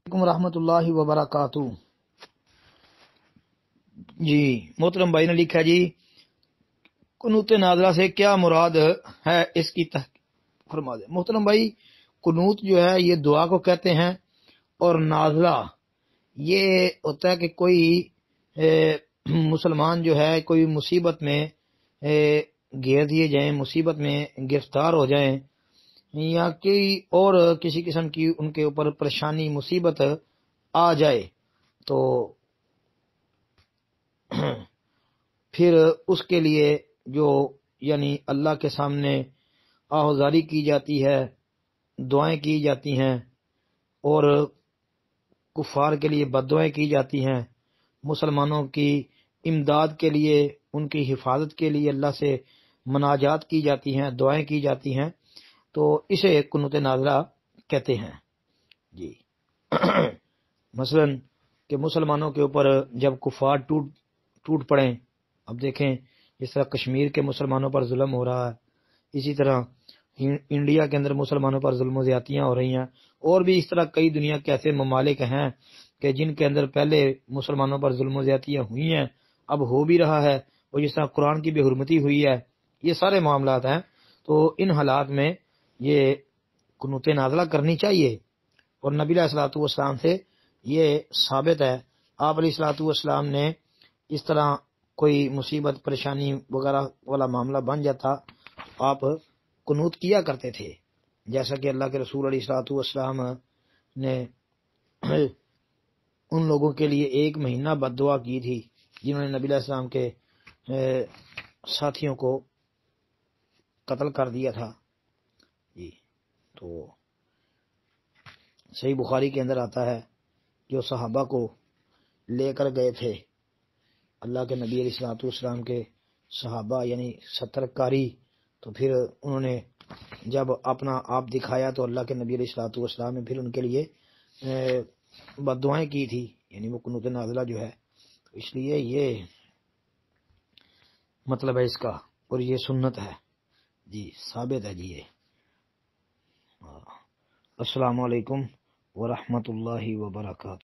ورحمۃ اللہ وبرکاتہ۔ جی محترم بھائی نے لکھا جی قنوت نازلہ سے کیا مراد ہے، اس کی تحقیق فرما دیں۔ محترم بھائی قنوت جو ہے یہ دعا کو کہتے ہیں، اور نازلہ یہ ہوتا ہے کہ کوئی مسلمان جو ہے کوئی مصیبت میں گھیر دیے جائیں، مصیبت میں گرفتار ہو جائیں، یا کوئی اور کسی قسم کی ان کے اوپر پریشانی مصیبت آ جائے، تو پھر اس کے لیے جو یعنی اللہ کے سامنے آہوازاری کی جاتی ہے، دعائیں کی جاتی ہیں، اور کفار کے لیے بد دعائیں کی جاتی ہیں، مسلمانوں کی امداد کے لیے، ان کی حفاظت کے لیے اللہ سے مناجات کی جاتی ہیں، دعائیں کی جاتی ہیں، تو اسے قنوت نازلہ کہتے ہیں۔ جی مثلا کہ مسلمانوں کے اوپر جب کفار ٹوٹ پڑیں، اب دیکھیں جس طرح کشمیر کے مسلمانوں پر ظلم ہو رہا ہے، اسی طرح انڈیا کے اندر مسلمانوں پر ظلم و زیادتیاں ہو رہی ہیں، اور بھی اس طرح کئی دنیا کے ایسے ممالک ہیں کہ جن کے اندر پہلے مسلمانوں پر ظلم و زیادتیاں ہوئی ہیں، اب ہو بھی رہا ہے، اور جس طرح قرآن کی بے حرمتی ہوئی ہے، یہ سارے معاملات ہیں۔ تو ان حالات میں یہ قنوت نازلہ کرنی چاہیے، اور نبی علیہ الصلوۃ والسلام سے یہ ثابت ہے۔ آپ علیہ الصلوۃ والسلام نے اس طرح کوئی مصیبت پریشانی وغیرہ والا معاملہ بن جاتا، آپ قنوت کیا کرتے تھے، جیسا کہ اللہ کے رسول علیہ الصلوۃ والسلام نے ان لوگوں کے لیے 1 مہینہ بد دعا کی تھی جنہوں نے نبی علیہ السلام کے ساتھیوں کو قتل کر دیا تھا۔ جی تو صحیح بخاری کے اندر آتا ہے جو صحابہ کو لے کر گئے تھے اللہ کے نبی علیہ الصلوۃ والسلام کے صحابہ، یعنی 70 قاری، تو پھر انہوں نے جب اپنا آپ دکھایا تو اللہ کے نبی علیہ الصلوۃ والسلام نے پھر ان کے لیے بد دعائیں کی تھی، یعنی وہ قنوت نازلہ جو ہے، اس لیے یہ مطلب ہے اس کا، اور یہ سنت ہے جی، ثابت ہے جی یہ۔ السلام علیکم ورحمۃ اللہ وبرکاتہ۔